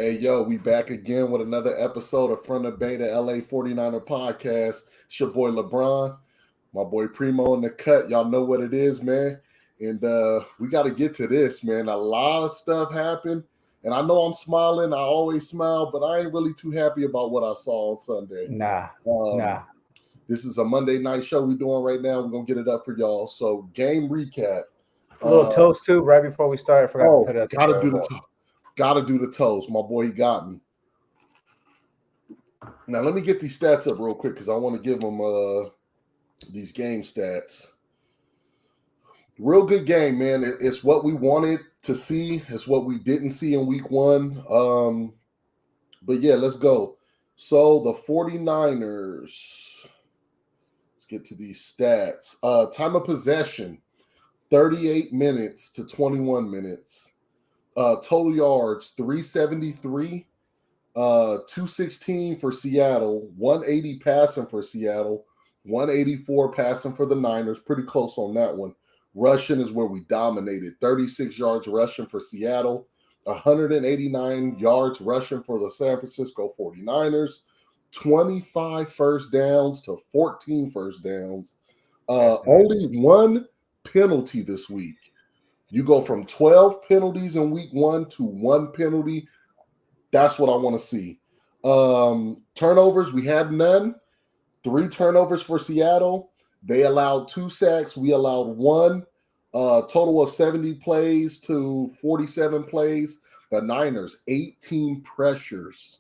Hey, yo, we back again with another episode of Front of Bay, the LA 49er podcast. It's your boy LeBron, my boy Primo in the cut. Y'all know what it is, man. And we got to get to this, man. A lot of stuff happened. And I know I'm smiling. I always smile, but I ain't really too happy about what I saw on Sunday. Nah. This is a Monday night show we're doing right now. We're going to get it up for y'all. So, game recap. A little toast, too, right before we start. I forgot to put up. Gotta do the toast. My boy, he got me. Now, let me get these stats up real quick because I want to give them these game stats. Real good game, man. It's what we wanted to see. It's what we didn't see in week one. But, yeah, let's go. So, the 49ers. Let's get to these stats. Time of possession, 38 minutes to 21 minutes. Total yards, 373, 216 for Seattle, 180 passing for Seattle, 184 passing for the Niners. Pretty close on that one. Rushing is where we dominated. 36 yards rushing for Seattle, 189 yards rushing for the San Francisco 49ers, 25 first downs to 14 first downs. Only one penalty this week. You go from 12 penalties in week one to one penalty. That's what I want to see. Turnovers, we had none. 3 turnovers for Seattle. They allowed 2 sacks. We allowed 1. Total of 70 plays to 47 plays. The Niners, 18 pressures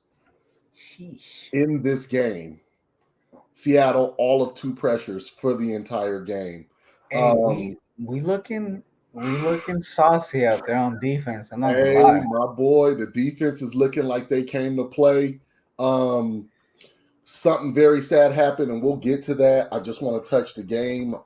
in this game. Seattle, all of 2 pressures for the entire game. Hey, we looking saucy out there on defense. I'm not gonna Hey, lie. my boy, the defense is looking like they came to play. Something very sad happened, and we'll get to that. I just want to touch the game.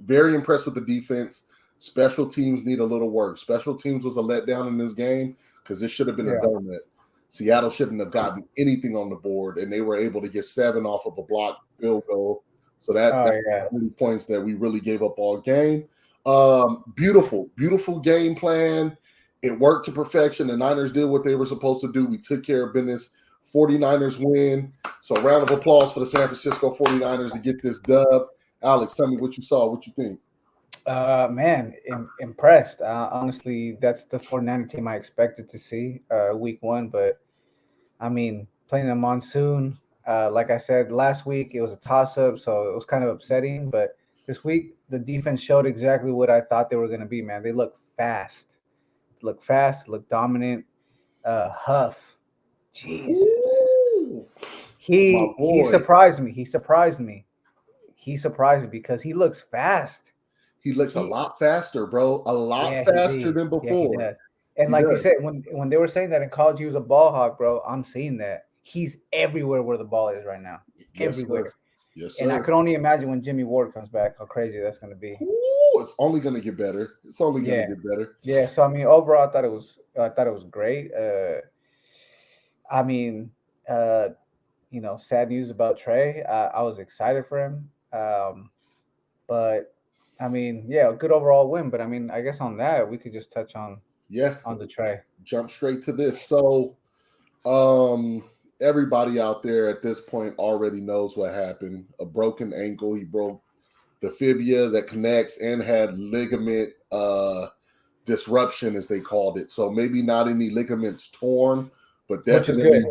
Very impressed with the defense. Special teams need a little work. Special teams was a letdown in this game because this should have been a donut. Seattle shouldn't have gotten anything on the board, and they were able to get 7 off of a blocked field goal. So that's really points that we really gave up all game. Beautiful game plan. It worked to perfection. The Niners did what they were supposed to do. We took care of business. 49ers win. So round of applause for the San Francisco 49ers to get this dub. Alex, tell me what you saw. What you think? Man, impressed. Honestly, that's the 49er team I expected to see week one. But, I mean, playing a monsoon, like I said, last week it was a toss-up, so it was kind of upsetting. But this week, the defense showed exactly what I thought they were going to be, man. They look fast. Look dominant. Huff. Jesus. Ooh, He surprised me. He surprised me because he looks fast. He looks a lot faster, bro. A lot faster than before. Yeah, he does. And they said, when they were saying that in college he was a ball hawk, bro, I'm seeing that. He's everywhere where the ball is right now. Yes, everywhere. Sir. Yes, sir. And I could only imagine when Jimmy Ward comes back, how crazy that's going to be. Ooh, it's only going to get better. It's only going to get better. Yeah, so I mean, overall, I thought it was great. Sad news about Trey. I was excited for him. But I mean, good overall win. But I mean, I guess on that we could just touch on the Trey. Jump straight to this. So, everybody out there at this point already knows what happened. A broken ankle. He broke the fibula that connects and had ligament disruption, as they called it. So maybe not any ligaments torn, but definitely,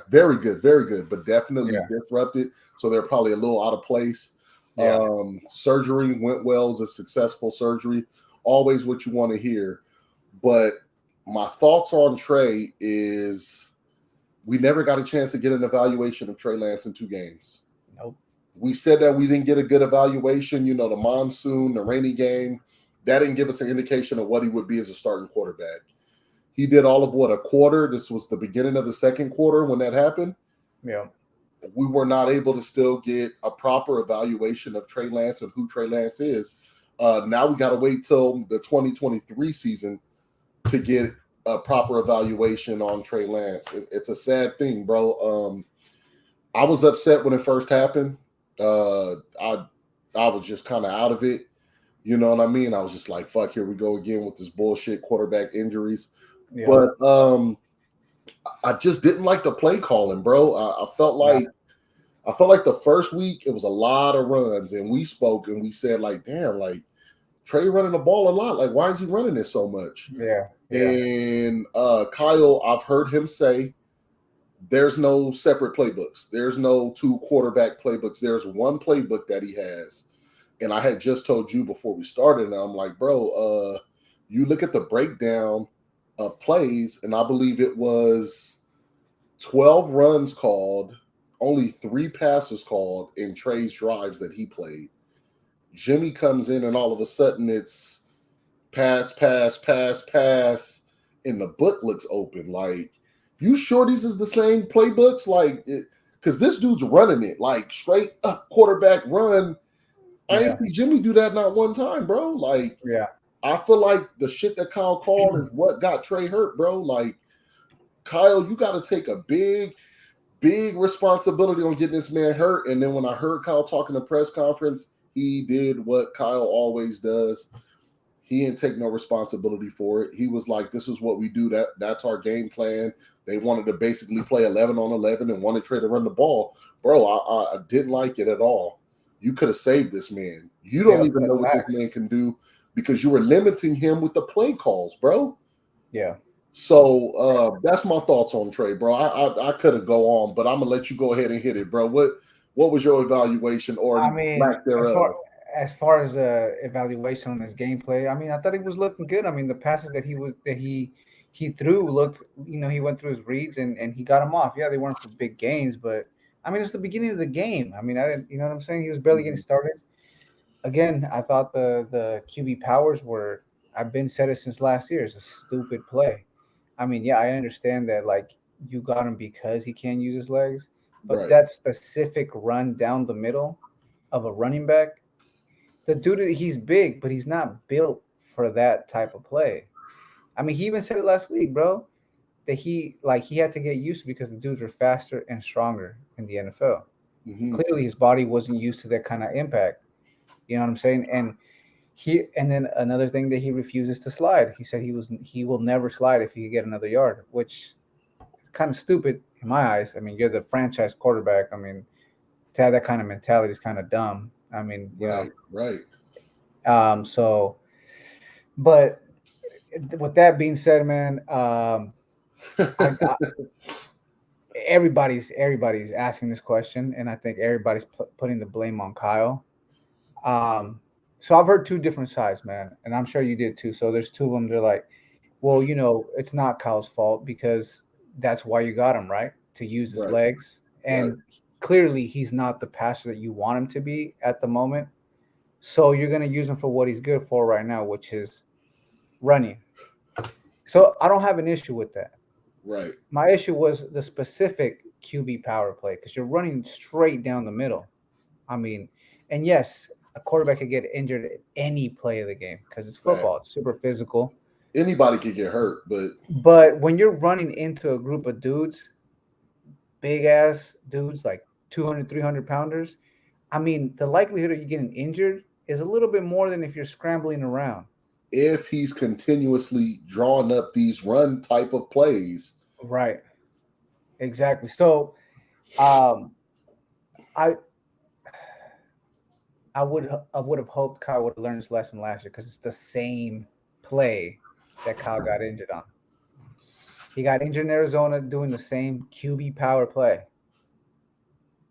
very good, but definitely disrupted. So they're probably a little out of place. Surgery went well. It was a successful surgery. Always what you want to hear. But my thoughts on Trey is we never got a chance to get an evaluation of Trey Lance in 2 games. Nope. We said that we didn't get a good evaluation. The monsoon, the rainy game, that didn't give us an indication of what he would be as a starting quarterback. He did all of a quarter. This was the beginning of the second quarter when that happened. Yeah. We were not able to still get a proper evaluation of Trey Lance and who Trey Lance is. Now we got to wait till the 2023 season to get a proper evaluation on Trey Lance. It's a sad thing, bro. I was upset when it first happened. I was just kind of out of it. You know what I mean? I was just like, fuck, here we go again with this bullshit quarterback injuries. Yeah. But I just didn't like the play calling, bro. I felt like the first week it was a lot of runs, and we spoke and we said like, damn, like Trey running the ball a lot. Like, why is he running it so much? Yeah, yeah, And Kyle, I've heard him say there's no separate playbooks. There's no two quarterback playbooks. There's one playbook that he has. And I had just told you before we started, and I'm like, bro, you look at the breakdown of plays, and I believe it was 12 runs called, only 3 passes called in Trey's drives that he played. Jimmy comes in, and all of a sudden it's pass, pass, pass, pass, and the book looks open. Like, you sure these is the same playbooks? Like, because this dude's running it like straight up quarterback run. I yeah, ain't see Jimmy do that not one time, bro. Like, yeah. I feel like the shit that Kyle called is what got Trey hurt, bro. Like, Kyle, you got to take a big responsibility on getting this man hurt. And then when I heard Kyle talk in the press conference, he did what Kyle always does. He didn't take no responsibility for it. He was like, this is what we do. That's our game plan. They wanted to basically play 11 on 11 and wanted Trey to run the ball. Bro, I didn't like it at all. You could have saved this man. You don't Yeah, even know what this man can do because you were limiting him with the play calls, bro. yeah. So that's my thoughts on Trey, bro. I could have go on, but I'm gonna let you go ahead and hit it, bro. What was your evaluation I or mean, lack thereof? as far as the evaluation on his gameplay, I mean, I thought he was looking good. I mean, the passes that he threw looked, he went through his reads and he got them off. Yeah, they weren't for big gains, but I mean, it's the beginning of the game. I mean, I didn't, you know what I'm saying? He was barely getting started. Again, I thought the QB powers were. I've been said it since last year. It's a stupid play. I mean, yeah, I understand that like you got him because he can't use his legs, but Right. that specific run down the middle of a running back, the dude, he's big, but he's not built for that type of play. I mean, he even said it last week, bro, that he had to get used to because the dudes were faster and stronger in the NFL. Mm-hmm. Clearly, his body wasn't used to that kind of impact. You know what I'm saying? And then another thing that he refuses to slide. He said he will never slide if he could get another yard, which is kind of stupid in my eyes. I mean, you're the franchise quarterback. I mean, to have that kind of mentality is kind of dumb. I mean, Right. Right. so but with that being said, man, I everybody's asking this question, and I think everybody's putting the blame on Kyle. Um, so I've heard two different sides, man, and I'm sure you did too. So there's two of them. They're like, well, it's not Kyle's fault because that's why you got him, right? To use his Right. legs, Right. and clearly he's not the passer that you want him to be at the moment. So you're gonna use him for what he's good for right now, which is running. So I don't have an issue with that. Right. My issue was the specific QB power play because you're running straight down the middle. I mean, and yes, a quarterback could get injured at any play of the game because it's football. It's Facts. super physical. Anybody could get hurt, but But when you're running into a group of dudes, big ass dudes like 200, 300 pounders, I mean, the likelihood of you getting injured is a little bit more than if you're scrambling around. if he's continuously drawing up these run type of plays, Right. Exactly. So, um, I I would have hoped Kyle would have learned his lesson last year because it's the same play that Kyle got injured on. He got injured in Arizona doing the same QB power play.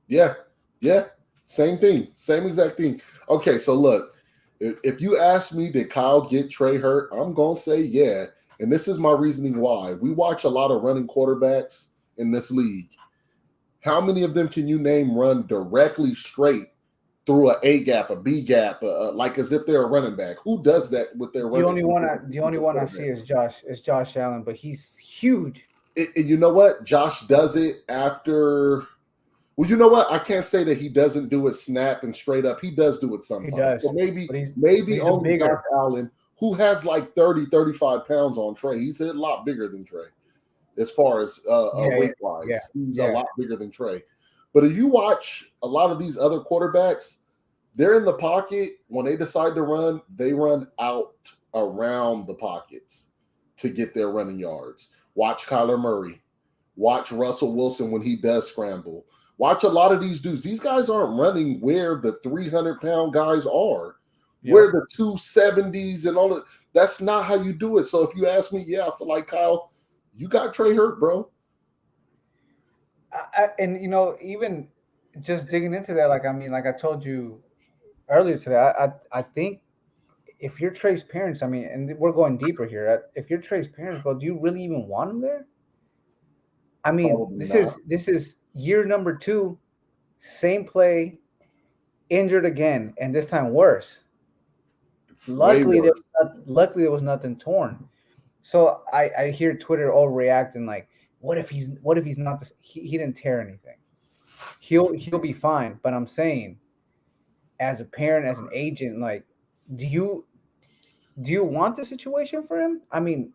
yeah, yeah, same thing, same exact thing. Okay, so look, if you ask me, did Kyle get Trey hurt? I'm gonna say yeah, and this is my reasoning why. We watch a lot of running quarterbacks in this league. How many of them can you name run directly straight through a gap, a B gap, like as if they're a running back? Who does that with their The running? only one I see is Josh Allen, but he's huge. And you know what? Josh does it after. Well, you know what? I can't say that he doesn't do it snap and straight up. He does do it He sometimes. So does, maybe but he's maybe he's a only Josh bigger. Allen, who has like 30, 35 pounds on Trey. He's a lot bigger than Trey as far as Yeah, yeah, weight yeah, wise. He's a yeah. lot bigger than Trey. But if you watch a lot of these other quarterbacks, they're in the pocket. When they decide to run, they run out around the pockets to get their running yards. Watch Kyler Murray. Watch Russell Wilson when he does scramble. Watch a lot of these dudes. These guys aren't running where the 300-pound guys are, where Yep. the 270s and all of that's not how you do it. So if you ask me, yeah, I feel like Kyle, you got Trey hurt, bro. And even just digging into that, like I mean, like I told you earlier today, I think if you're Trey's parents, I mean, and we're going deeper here. If you're Trey's parents, bro, do you really even want him there? I mean, Probably this not. is this is year number 2, same play, injured again, and this time worse. Way Luckily, worse. luckily there was nothing torn. So I hear Twitter overreacting like, what if he's not this? He didn't tear anything. He'll be fine. But I'm saying, as a parent, as an agent, like, do you want the situation for him? I mean,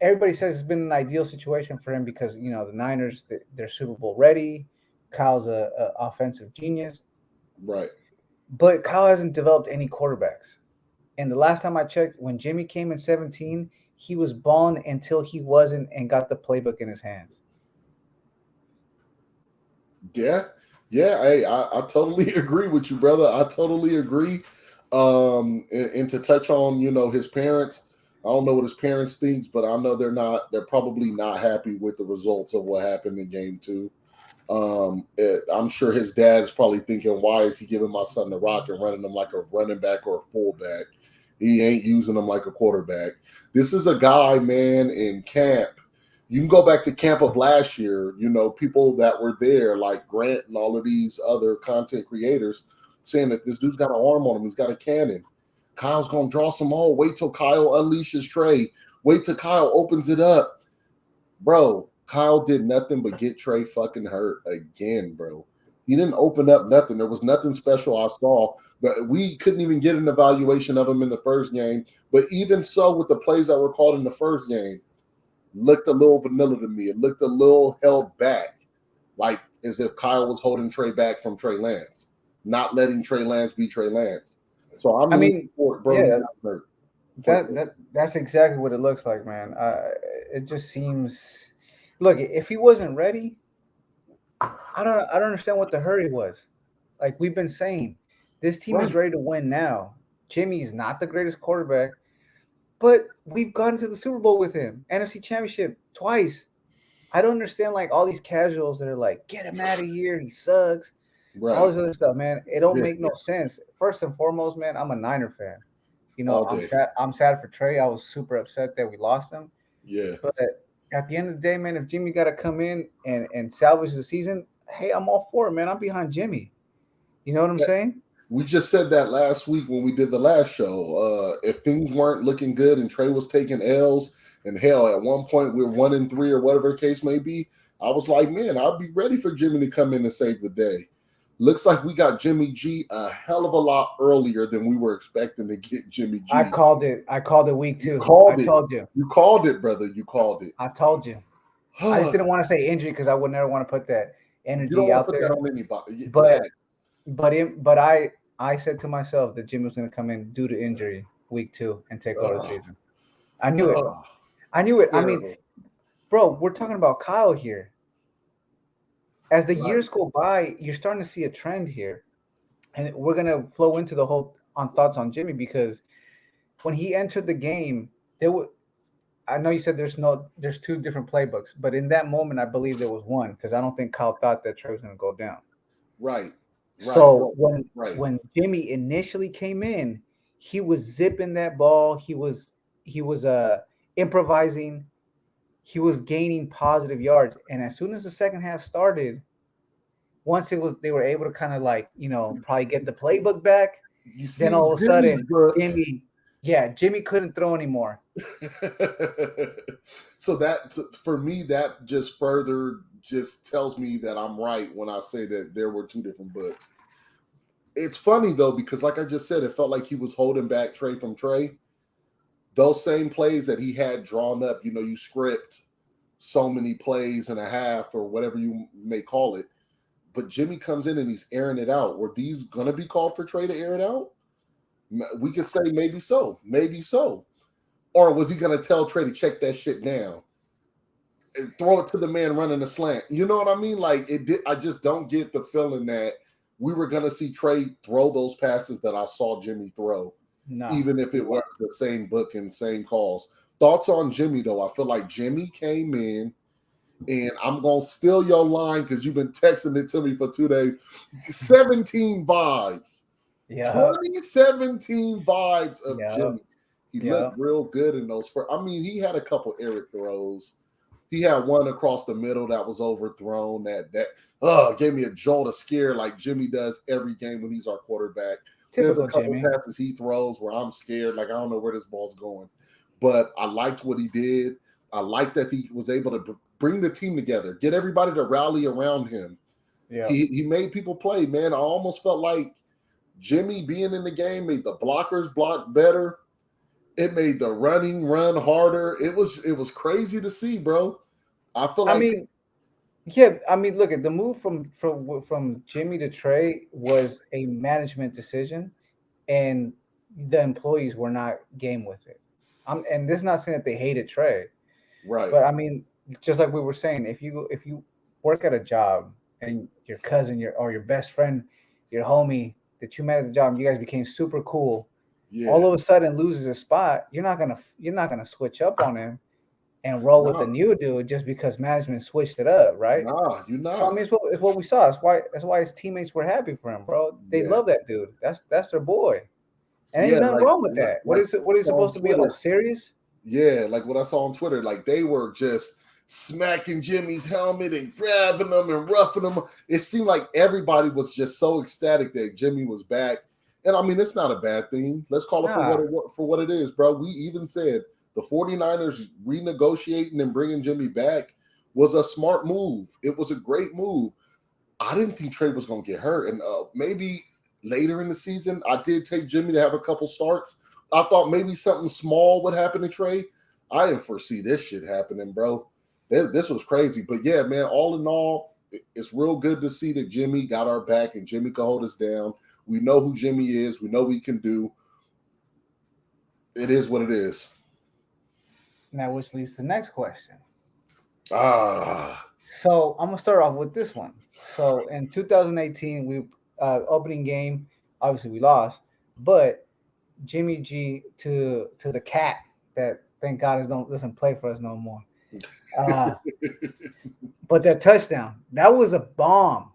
everybody says it's been an ideal situation for him because the Niners, they're Super Bowl ready. Kyle's a offensive genius, Right. but Kyle hasn't developed any quarterbacks. And the last time I checked, when Jimmy came in 17, he was balling until he wasn't and got the playbook in his hands. Yeah. Yeah. Hey, I totally agree with you, brother. I totally agree. And to touch on, his parents, I don't know what his parents thinks, but I know they're probably not happy with the results of what happened in game 2. I'm sure his dad is probably thinking, why is he giving my son the rock and running him like a running back or a fullback? He ain't using him like a quarterback. This is a guy, man, in camp. You can go back to camp of last year, people that were there, like Grant and all of these other content creators, saying that this dude's got an arm on him. He's got a cannon. Kyle's going to draw some more. Wait till Kyle unleashes Trey. Wait till Kyle opens it up. Bro, Kyle did nothing but get Trey fucking hurt again, bro. He didn't open up nothing. There was nothing special I saw. But we couldn't even get an evaluation of him in the first game. But even so, with the plays that were called in the first game, looked a little vanilla to me. It looked a little held back, like as if Kyle was holding Trey back from Trey Lance, not letting Trey Lance be Trey Lance. So I'm I leaning mean, for it, bro. He yeah, got hurt. that's exactly what it looks like, man. It just seems. Look, if he wasn't ready, I don't understand what the hurry was. Like we've been saying, this team is Right. ready to win now. Jimmy's not the greatest quarterback, but we've gone to the Super Bowl with him, NFC Championship twice. I don't understand like all these casuals that are like, get him out of here, he sucks. All Right. this other stuff, man. It don't Yeah. make no sense. First and foremost, man, I'm a Niner fan. All I'm day. sad. I'm sad for Trey. I was super upset that we lost him. Yeah. But at the end of the day, man, if Jimmy got to come in and salvage the season, hey, I'm all for it, man. I'm behind Jimmy. You know what I'm saying? We just said that last week when we did the last show. If things weren't looking good and Trey was taking L's, and hell, at one point we we're 1-3 or whatever the case may be, I was like, man, I'd be ready for Jimmy to come in and save the day. Looks like we got Jimmy G a hell of a lot earlier than we were expecting to get Jimmy I G. called it. I called it week You 2. I called it. told you. You called it, brother. You called it. I told you. I just didn't want to say injury because I would never want to put that You don't energy want out to put that there. on anybody. But I said to myself that Jimmy was going to come in due to injury week 2 and take over the season. I knew it. I knew it. I mean, Terrible. bro, we're talking about Kyle here. As the Right. years go by, you're starting to see a trend here, and we're gonna flow into the whole on thoughts on Jimmy because when he entered the game, there were. I know you said there's 2 different playbooks, but in that moment, I believe there was one because I don't think Kyle thought that Trey was gonna go down. Right. Right. So Well, right. when Jimmy initially came in, he was zipping that ball. He was improvising. He was gaining positive yards, and as soon as the second half started, once they were able to kind of like probably get the playbook back. You Then see all of a Jimmy's sudden, book. Jimmy couldn't throw anymore. So that for me, that just further just tells me that I'm right when I say that there were 2 different books. It's funny though, because like I just said, it felt like he was holding back Trey from Trey. Those same plays that he had drawn up, you script so many plays and a half or whatever you may call it. But Jimmy comes in and he's airing it out. Were these going to be called for Trey to air it out? We could say maybe so. Maybe so. Or was he going to tell Trey to check that shit down? and throw it to the man running the slant. You know what I mean? Like it did. I just don't get the feeling that we were gonna see Trey throw those passes that I saw Jimmy throw, No, even if it was the same book and same calls. Thoughts on Jimmy though? I feel like Jimmy came in, and I'm gonna steal your line because you've been texting it to me for 2 days. 17 vibes. yeah, 2017 vibes of yeah, Jimmy. He yeah. looked real good in those. I mean, he had a couple Eric throws. He had one across the middle that was overthrown. That gave me a jolt of scare like Jimmy does every game when he's our quarterback. There's a Typical couple Jimmy. passes he throws where I'm scared, like I don't know where this ball's going. But I liked what he did. I liked that he was able to bring the team together, get everybody to rally around him. Yeah. He made people play, man. I almost felt like Jimmy being in the game made the blockers block better. It made the running run harder. It was crazy to see, bro. I feel I like mean, yeah. I mean, look at the move from Jimmy to Trey was a management decision, and the employees were not game with it. And this is not saying that they hated Trey, right. but I mean, just like we were saying, if you work at a job and your cousin, your best friend, your homie that you met at the job, and you guys became super cool, Yeah. all of a sudden loses a spot, you're not gonna switch up on him and roll with the Nah, new dude just because management switched it up, right? nah, you're So I not. mean, it's what we saw. That's why his teammates were happy for him, bro. They Yeah. love that dude. That's their boy, and ain't Yeah, nothing like wrong with like that. What like is it? What is it on supposed to be all Twitter. serious? Yeah, like what I saw on Twitter, like they were just smacking Jimmy's helmet and grabbing him and roughing him. It seemed like everybody was just so ecstatic that Jimmy was back. And I mean, it's not a bad thing. Let's call it Nah, for what it is, bro. We even said the 49ers renegotiating and bringing Jimmy back was a smart move. It was a great move. I didn't think Trey was going to get hurt. And maybe later in the season, I did take Jimmy to have a couple starts. I thought maybe something small would happen to Trey. I didn't foresee this shit happening, bro. This was crazy. But yeah, man, all in all, it's real good to see that Jimmy got our back and Jimmy can hold us down. We know who Jimmy is. We know what he can do. It is what it is. now which leads to the next question. Ah, So I'm gonna start off with this one. So in 2018, we opening game, obviously we lost, but Jimmy G to the cat that thank God is don't doesn't play for us no more. Uh, but that touchdown, that was a bomb.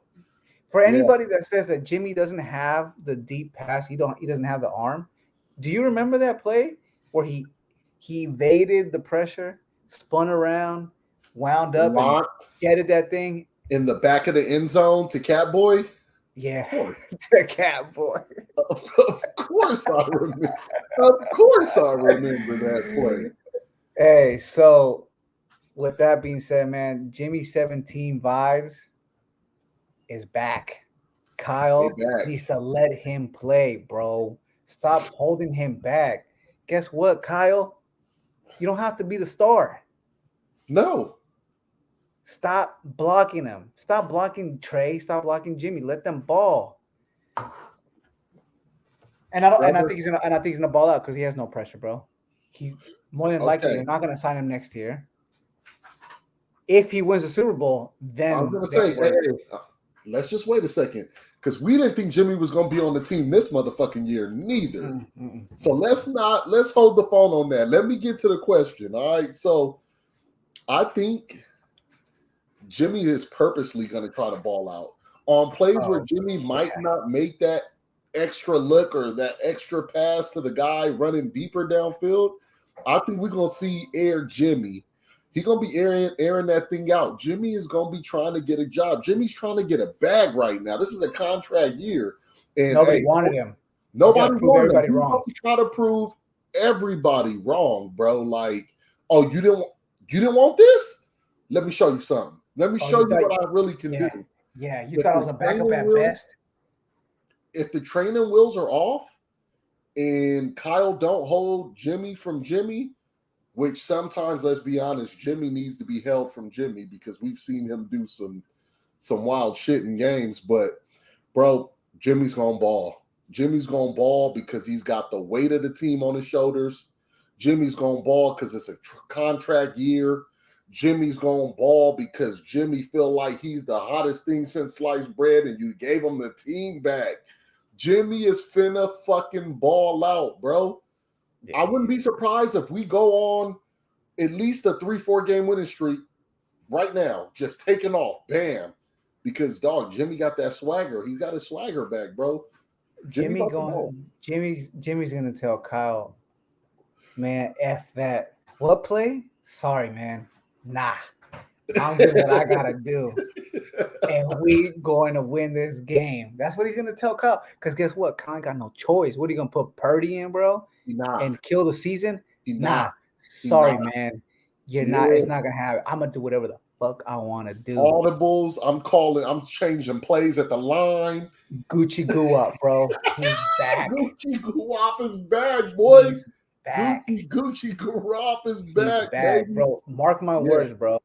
For yeah. anybody that says that Jimmy doesn't have the deep pass, he doesn't have the arm. Do you remember that play where he evaded the pressure, spun around, wound up, and Lot jetted that thing? in the back of the end zone to Catboy. Of Yeah, course. the cat boy. Of course I remember. Of course I remember that play. Hey, so with that being said, man, Jimmy 17 vibes is back. They Kyle back. needs to let him play, bro. Stop holding him back. Guess what, Kyle? You don't have to be the star. No. Stop blocking him. Stop blocking Trey. Stop blocking Jimmy. Let them ball. And I don't. And I think he's gonna ball out because he has no pressure, bro. He's more than likely Okay. they're not gonna sign him next year. If he wins the Super Bowl, I was then gonna say, hey, let's just wait a second. Because we didn't think Jimmy was gonna be on the team this motherfucking year, neither. So let's hold the phone on that. Let me get to the question. All right. So I think Jimmy is purposely gonna try to ball out. On plays where Oh, Jimmy might yeah. not make that extra look or that extra pass to the guy running deeper downfield, I think we're gonna see Air Jimmy. He's gonna be airing that thing out. Jimmy is gonna be trying to get a job. Jimmy's trying to get a bag right now. This is a contract year, and Nobody hey, wanted him. He's got nobody to prove wanted him. everybody He wrong. wants to try to prove everybody wrong, bro. Like, oh, you didn't want this? Let me show you something. Let me Oh, show you you thought, what I really can yeah, do. yeah. You If thought I was the a backup training at wheels, best. if the training wheels are off, and Kyle don't hold Jimmy from Jimmy, which sometimes, let's be honest, Jimmy needs to be held from Jimmy because we've seen him do some wild shit in games. But bro, Jimmy's gonna ball. Jimmy's gonna ball because he's got the weight of the team on his shoulders. Jimmy's gonna ball because it's a contract year. Jimmy's going to ball because Jimmy feel like he's the hottest thing since sliced bread and you gave him the team back. Jimmy is finna fucking ball out, bro. Yeah. I wouldn't be surprised if we go on at least a 3-4 game winning streak right now, just taking off, bam. Because dog, Jimmy got that swagger. He got his swagger back, bro. Jimmy about to ball. Jimmy's gonna tell Kyle, man, F that. What play? Sorry, man. Nah. I'm doing what I gotta do. And we going to win this game. That's what he's gonna tell Kyle. Because guess what? Kyle ain't got no choice. What are you gonna put Purdy in, bro? Nah. And kill the season? Nah. Sorry, man. You're not. It's not gonna happen. I'm gonna do whatever the fuck I want to do. Audibles. I'm changing plays at the line. Gucci Goo up, bro. He's back. Gucci Guap is back, boy. He's back. Gucci Guap is He's back, baby. bro. Mark my words, bro.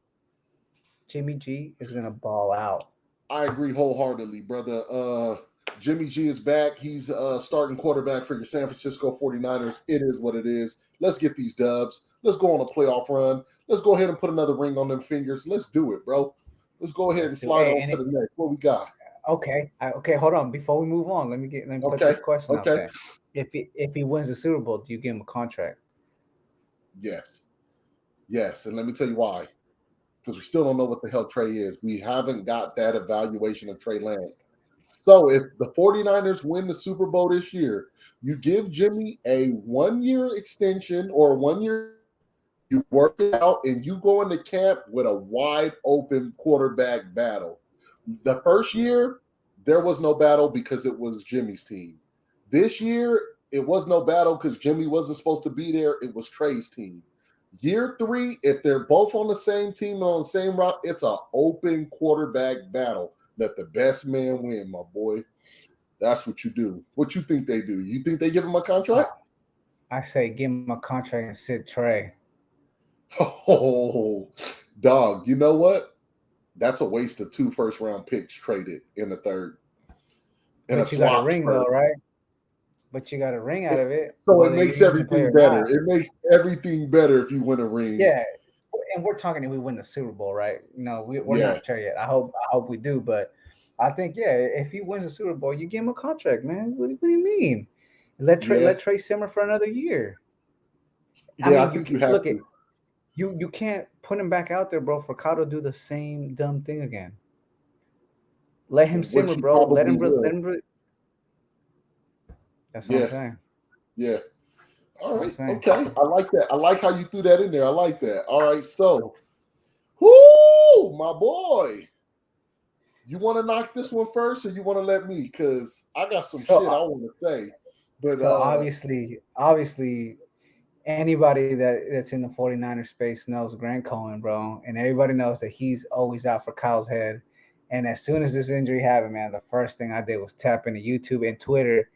Jimmy G is gonna ball out. I agree wholeheartedly, brother. Jimmy G is back. He's starting quarterback for your San Francisco 49ers. It is what it is. Let's get these dubs. Let's go on a playoff run. Let's go ahead and put another ring on them fingers. Let's do it, bro. Let's go ahead and slide on to the next. What we got? Okay. Hold on. Before we move on, let me put this question out there. If he wins the Super Bowl, do you give him a contract? Yes. And let me tell you why. Because we still don't know what the hell Trey is. We haven't got that evaluation of Trey Lance. So if the 49ers win the Super Bowl this year, you give Jimmy a 1-year extension or 1 year, you work it out, and you go into camp with a wide open quarterback battle. The first year, there was no battle because it was Jimmy's team. This year, it was no battle because Jimmy wasn't supposed to be there. It was Trey's team. Year 3, if they're both on the same team and on the same route, it's an open quarterback battle. Let the best man win, my boy. That's what you do. What you think they do? You think they give him a contract? I say give him a contract and sit Trey. Oh, dog. You know what? That's a waste of 2 first-round picks traded in the third. But you got a ring, though, right? But you got a ring out of it. So it makes everything better. It makes everything better if you win a ring. Yeah. And we're talking if we win the Super Bowl, right? We're not sure yet. I hope we do, but I think if he wins the Super Bowl, you give him a contract, man. What do you mean? Let Trey simmer for another year. I think you have to. You can't put him back out there, bro, for Kyle to do the same dumb thing again. Let him simmer, bro. Let him. That's what I'm saying. Yeah. All right. Okay. I like that. I like how you threw that in there. I like that. All right. So, my boy. You want to knock this one first, or you want to let me? Because I got some shit I want to say. But so obviously, anybody that's in the 49er space knows Grant Cohen, bro, and everybody knows that he's always out for Kyle's head. And as soon as this injury happened, man, the first thing I did was tap into YouTube and Twitter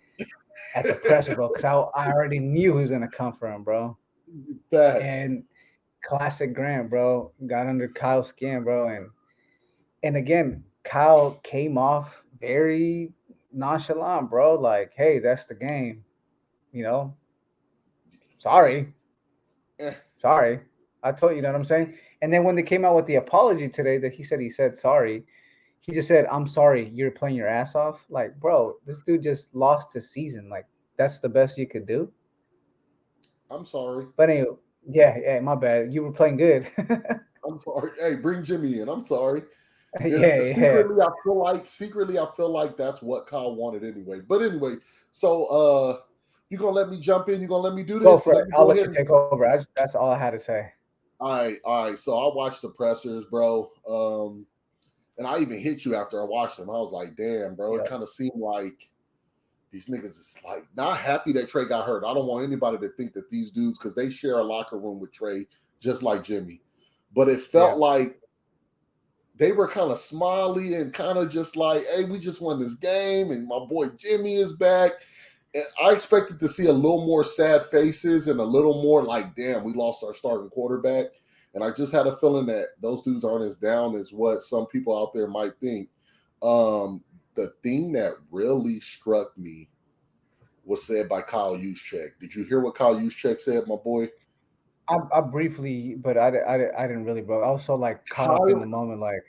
at the presser, bro, because I already knew he was gonna come for him, bro. Facts. And classic Grant, bro, got under Kyle's skin, bro, and again, Kyle came off very nonchalant, bro. Like, hey, that's the game, Sorry. I told you, know what I'm saying? And then when they came out with the apology today that he said sorry, he just said, I'm sorry, you're playing your ass off. Like, bro, this dude just lost his season. Like, that's the best you could do. I'm sorry. But anyway, yeah, my bad. You were playing good. I'm sorry. Hey, bring Jimmy in. I'm sorry. Secretly, I feel like that's what Kyle wanted anyway. But anyway, so you gonna let me jump in? You gonna let me do this? Go for it. I'll let you take over. That's all I had to say. All right. So I watched the pressers, bro. And I even hit you after I watched them. I was like, damn, bro. It kind of seemed like these niggas is like not happy that Trey got hurt. I don't want anybody to think that these dudes, because they share a locker room with Trey, just like Jimmy. But it felt like they were kind of smiley and kind of just like, hey, we just won this game, and my boy Jimmy is back. And I expected to see a little more sad faces and a little more like, damn, we lost our starting quarterback. And I just had a feeling that those dudes aren't as down as what some people out there might think. The thing that really struck me was said by Kyle Juszczyk. Did you hear what Kyle Juszczyk said, my boy? I briefly, but I didn't really, bro. I was so like caught up in the Kyle moment, like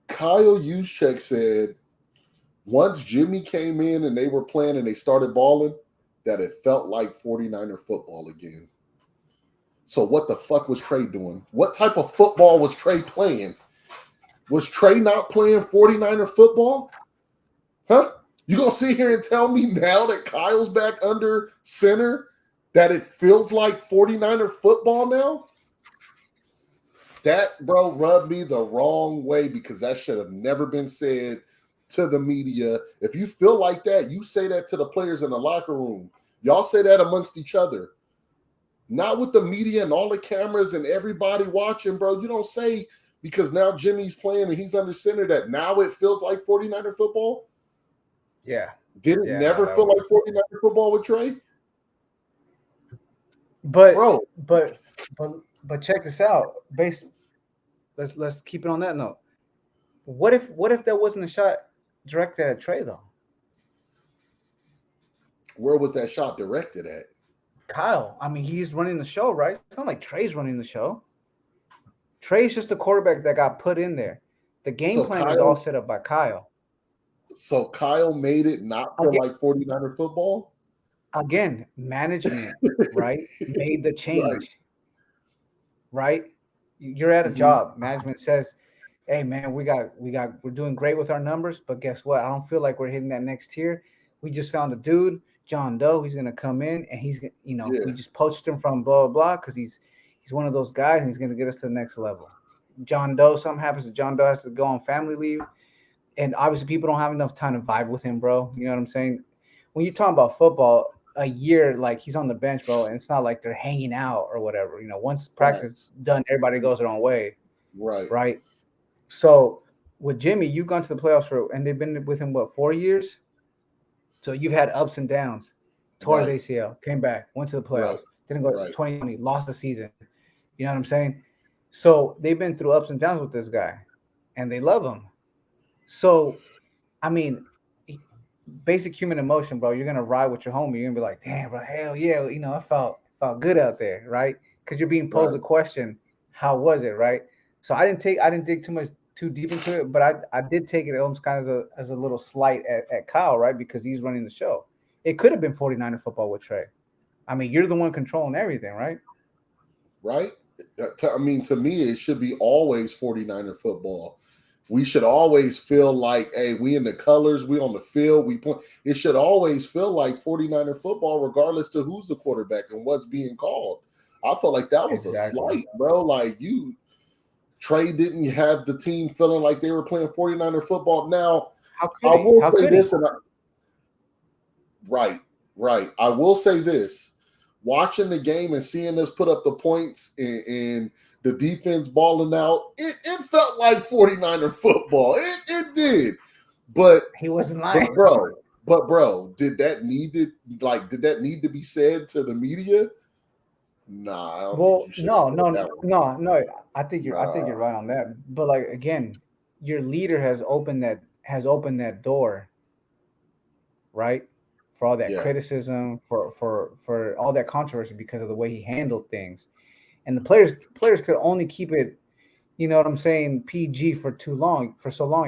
Kyle Juszczyk said once Jimmy came in and they were playing and they started balling, that it felt like 49er football again. So what the fuck was Trey doing? What type of football was Trey playing? Was Trey not playing 49er football? Huh? You gonna sit here and tell me now that Kyle's back under center that it feels like 49er football now? That, bro, rubbed me the wrong way because that should have never been said to the media. If you feel like that, you say that to the players in the locker room. Y'all say that amongst each other. Not with the media and all the cameras and everybody watching, bro. You don't say because now Jimmy's playing and he's under center that now it feels like 49er football. yeah, Did it yeah, no, never that feel was. like 49er football with Trey? But Bro, but but but check this out. Based, let's keep it on that note. What if there wasn't a shot directed at Trey though? where was that shot directed at? Kyle, I mean, he's running the show, right? It's not like Trey's running the show. Trey's just a quarterback that got put in there. The game So plan was all Kyle, set up by Kyle. so Kyle made it not feel Again, like 49er football? again, management, right, made the Right. change, right? You're at a Mm-hmm. job. Management says, "Hey, man, we're doing great with our numbers, but guess what? I don't feel like we're hitting that next tier. We just found a dude, John Doe. He's gonna come in and we Yeah. just poached him from blah blah blah because he's one of those guys and he's gonna get us to the next level. John Doe, something happens to John Doe has to go on family leave, and obviously people don't have enough time to vibe with him, bro. You know what I'm saying? When you talk about football, a year like he's on the bench, bro, and it's not like they're hanging out or whatever. Once practice Facts. done, everybody goes their own way, Right. right? So with Jimmy, you've gone to the playoffs and they've been with him what 4 years. So you've had ups and downs. Tore his Right. ACL, came back, went to the Right. playoffs, didn't go Right. 2020, lost the season. You know what I'm saying? So they've been through ups and downs with this guy, and they love him. So I mean, basic human emotion, bro. You're gonna ride with your homie. You're gonna be like, damn, bro, hell yeah. I felt good out there, right? Because you're being posed Right. a question, how was it, right? So I didn't dig too deep into it, but I did take it almost kind of as a little slight at Kyle, right? Because he's running the show. It could have been 49er football with Trey. I mean, you're the one controlling everything, right? Right. I mean, to me, it should be always 49er football. We should always feel like, hey, we in the colors, we on the field, we point. It should always feel like 49er football, regardless to who's the quarterback and what's being called. I felt like that was a Exactly. slight, bro. Like Trey didn't have the team feeling like they were playing 49er football. Now, How I could he? will How say could he? this, right, right. I will say this. Watching the game and seeing us put up the points and the defense balling out, it felt like 49er football. It did. But He wasn't but lying. bro, but bro, did that need to be said to the media? Nah, I don't think Well, you should have no, said no, that one. no, no. I think you're Nah, right on that. But like again, your leader has opened that door, right? For all that yeah, criticism, for all that controversy because of the way he handled things. And the players could only keep it, you know what I'm saying, PG for so long,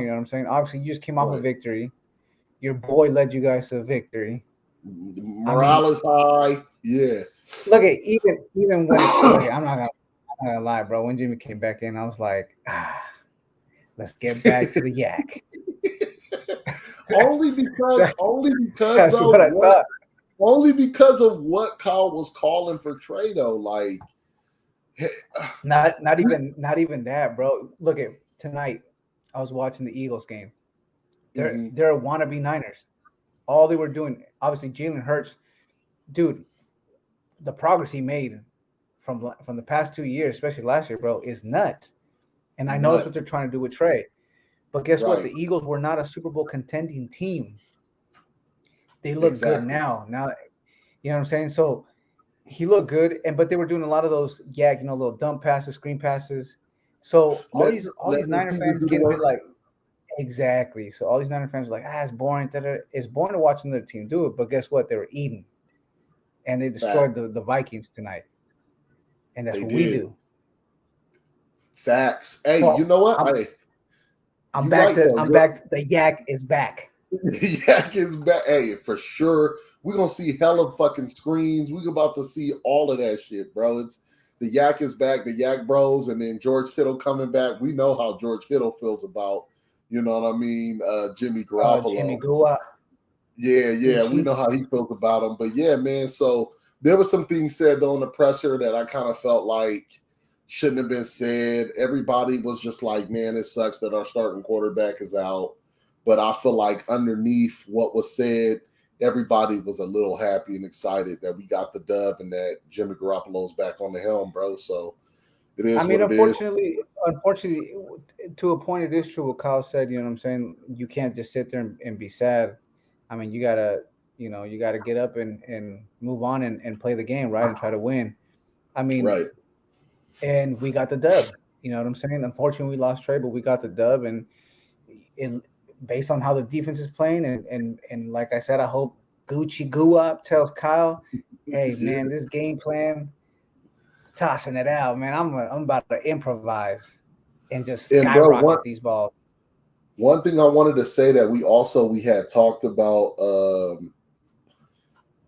you know what I'm saying? Obviously, you just came off a right. victory. Your boy led you guys to a victory. I mean, Morale is high. Yeah. look at even when it look, I'm not gonna lie, bro. When Jimmy came back in, I was like, let's get back to the yak. that's only because that, only because that's what though I what thought. only because of what Kyle was calling for Trey though. Like Not even that, bro. Look at tonight. I was watching the Eagles game. They're mhm, they're wannabe Niners. All they were doing, obviously, Jalen Hurts, dude. The progress he made from the past 2 years, especially last year, bro, is nuts. And I know that's what nuts. they're trying to do with Trey. But guess what? Right. The Eagles were not a Super Bowl contending team. They look good Exactly. now. Now, you know what I'm saying? So he looked good, but they were doing a lot of those little dump passes, screen passes. So all Let these all let these Niner receiver fans do the getting a bit work. like exactly. So all these Niner fans are like, it's boring. It's boring to watch another team do it. But guess what? They were eating, and they Fact. destroyed the Vikings tonight. and that's They what we did. do. Facts. Hey, you So know what? I'm You back right to though. I'm back. The yak is back. Yak is back. Hey, for sure. We're gonna see hella fucking screens. We're about to see all of that shit, bro. It's the Yak is back, the Yak Bros, and then George Kittle coming back. We know how George Kittle feels about, you know what I mean, Jimmy Jimmy Garoppolo. Gua. Yeah, we know how he feels about him. But yeah, man. So there were some things said on the presser that I kind of felt like shouldn't have been said. Everybody was just like, man, it sucks that our starting quarterback is out. But I feel like underneath what was said, everybody was a little happy and excited that we got the dub and that Jimmy Garoppolo's back on the helm, bro. So it I is mean, what it is. unfortunately, to a point, it is true what Kyle said. You know what I'm saying? You can't just sit there and be sad. I mean, you gotta get up and move on and play the game, right? And try to win. I mean, Right. and we got the dub. You know what I'm saying? Unfortunately, we lost Trey, but we got the dub, and it based on how the defense is playing, and like I said, I hope Gucci Guap tells Kyle, "Hey, Yeah. man, this game plan, tossing it out, man. I'm about to improvise and just And bro, skyrocket these balls." one thing I wanted to say that we had talked about,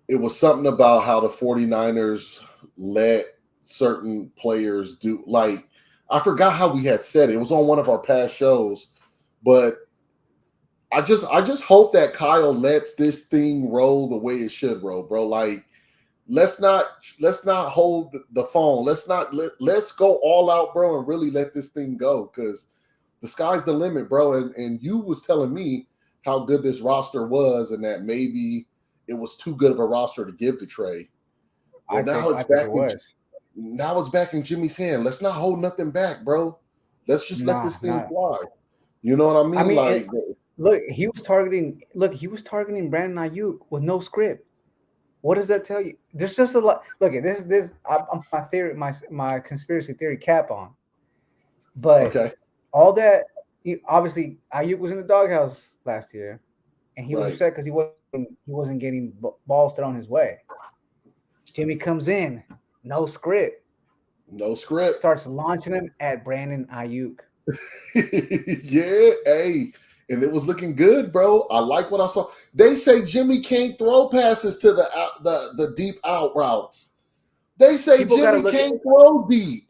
it was something about how the 49ers let certain players do, like, I forgot how we had said it. It was on one of our past shows, but I just hope that Kyle lets this thing roll the way it should roll, bro. Like, let's not hold the phone. Let's go all out, bro, and really let this thing go, because the sky's the limit, bro. And you was telling me how good this roster was, and that maybe it was too good of a roster to give to Trey. Well, I think it was. now it's back in Jimmy's hand. Let's not hold nothing back, bro. Let's just let Nah, this thing nah. fly. You know what I I mean? mean, Like, he was targeting Brandon Ayuk with no script. What does that tell you? There's just a lot. Look at this. I'm my theory, my conspiracy theory cap on. But okay, all that, obviously, Ayuk was in the doghouse last year, and he was right. upset because he wasn't getting balls thrown his way. Jimmy comes in, no script, No script. starts launching him at Brandon Ayuk. Yeah, hey. And it was looking good, bro. I like what I saw. They say Jimmy can't throw passes to the deep out routes. They say People got to Jimmy look at can't throw deep.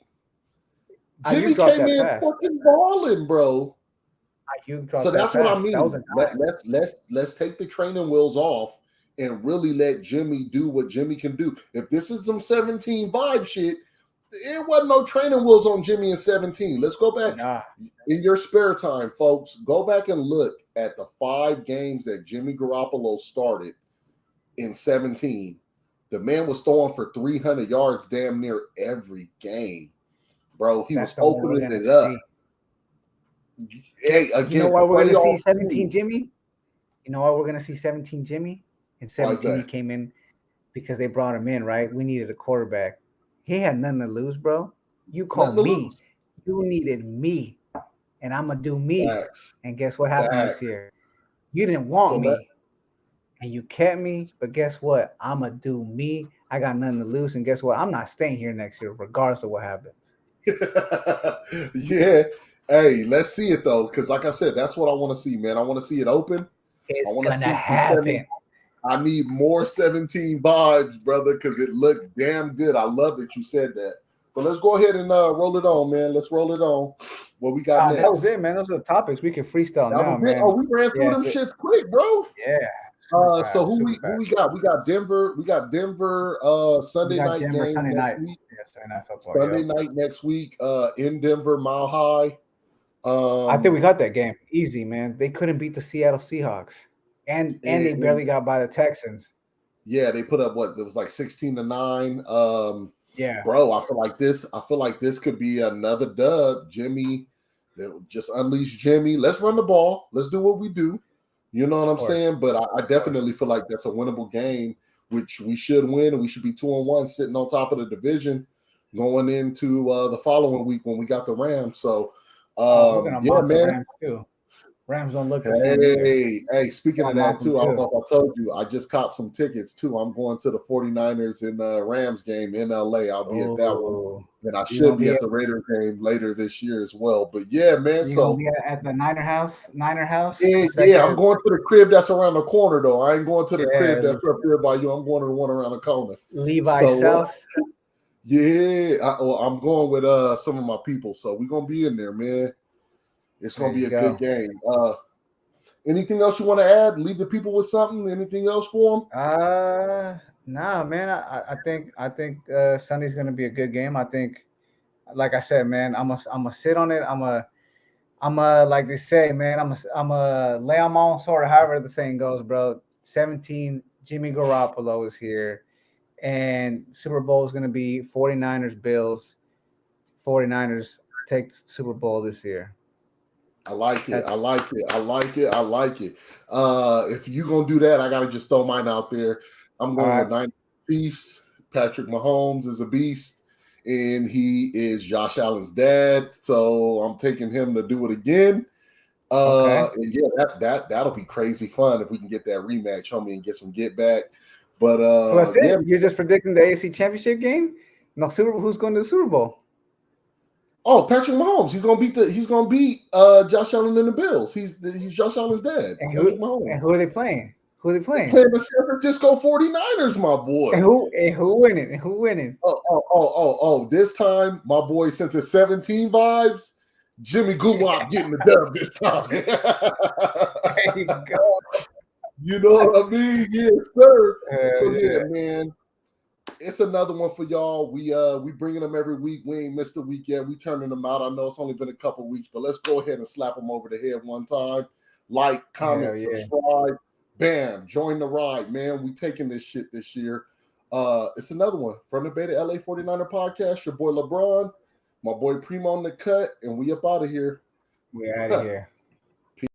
Ayuk Jimmy dropped came that in pass. fucking balling, bro. Ayuk So dropped that that's what I pass. That was mean. a dime. Let's take the training wheels off and really let Jimmy do what Jimmy can do. If this is some 17 vibe shit, it wasn't no training wheels on Jimmy in 17. Let's go back Nah, in your spare time, folks. Go back and look at the 5 games that Jimmy Garoppolo started in 17. The man was throwing for 300 yards damn near every game, bro. He that's was the one we're opening gonna it up. see. Hey, You know again, why we're gonna see playoff 17 team. Jimmy? You know why we're gonna see 17 Jimmy? And Why is 17 he that? came in because they brought him in, right? We needed a quarterback. He had nothing to lose, bro. You call Nothing to me. lose. You needed me, and I'm gonna do me. Facts. And guess what happened this Facts. year? You didn't want So let me, and you kept me. But guess what? I'm gonna do me. I got nothing to lose, and guess what? I'm not staying here next year, regardless of what happens. yeah. Hey, let's see it though, because like I said, that's what I want to see, man. I want to see it open. I It's want to gonna see some happen. I need more 17 vibes, brother, because it looked damn good. I love that you said that. But let's go ahead and roll it on, man. Let's roll it on. What we got That was next? it, man. Those are the topics we can freestyle That now, was it. man. Oh, we ran through Yeah, them shits quick, bro. yeah, super So fast, super who fast. we got? We got Denver. We got Denver We Sunday got night Denver game Sunday next night. week. Yeah, Sunday night football. Sunday Yep. night next week in Denver, Mile High. I think we got that game easy, man. They couldn't beat the Seattle Seahawks, and they barely and got by the Texans. yeah, they put up what it was like 16-9. Yeah, Bro, I feel like this could be another dub. Jimmy, just unleash Jimmy. Let's run the ball. Let's do what we do. You know what of I'm course, saying? But I of course. definitely feel like that's a winnable game, which we should win, and we should be 2-1, sitting on top of the division, going into the following week when we got the Rams. So, Oh, we're gonna yeah, mount the man. Rams too. Rams don't look the same either. Hey, speaking of I'm that off them too, I don't too. know if I told you, I just copped some tickets too. I'm going to the 49ers and Rams game in LA. I'll be at that one. Oh, And I you should gonna be be at at the Raiders game later this year as well. But yeah, man. you gonna So be at the Niner house, yeah, the yeah, I'm second. going to the crib that's around the corner though. I ain't going to the crib Yeah, that's up here by you. I'm going to the one around the corner. Levi So South. yeah, I'm going with some of my people. So we're gonna be in there, man. It's There gonna be you a good go. game. Anything else you want to add? Leave the people with something. Anything else for them? Nah, man. I think Sunday's gonna be a good game. I think, like I said, man, I'm gonna sit on it. I'm a like they say, man. I'm a lay on my own sword. However the saying goes, bro. 17. Jimmy Garoppolo is here, and Super Bowl is gonna be 49ers Bills. 49ers take the Super Bowl this year. I like it. That's I like it. I like it. I like it. If you gonna do that, I gotta just throw mine out there. I'm all going with right. nine Chiefs. Patrick Mahomes is a beast, and he is Josh Allen's dad. So I'm taking him to do it again. Okay. And yeah, that'll be crazy fun if we can get that rematch, homie, and get some get back. But So that's yeah. it. You're just predicting the AFC Championship game? No Super. Who's going to the Super Bowl? Oh, Patrick Mahomes. He's gonna beat Josh Allen and the Bills. He's Josh Allen's dad, And Patrick who Mahomes. and who are they playing? Who are they They're playing? playing the San Francisco 49ers, my boy. And who winning? And who winning? Oh. This time, my boy sent us 17 vibes. Jimmy Guwop getting the dub this time. There you go. You know what I mean? Yes, sir. So yeah, Yeah. man. It's another one for y'all. We bringing them every week. We ain't missed a week yet. We turning them out. I know it's only been a couple weeks, but let's go ahead and slap them over the head one time. Like, comment, Hell yeah. subscribe. Bam, join the ride, man. We taking this shit this year. It's another one from the Beta LA 49er podcast. Your boy LeBron, my boy Primo on the cut, and we up out of here. We out of here.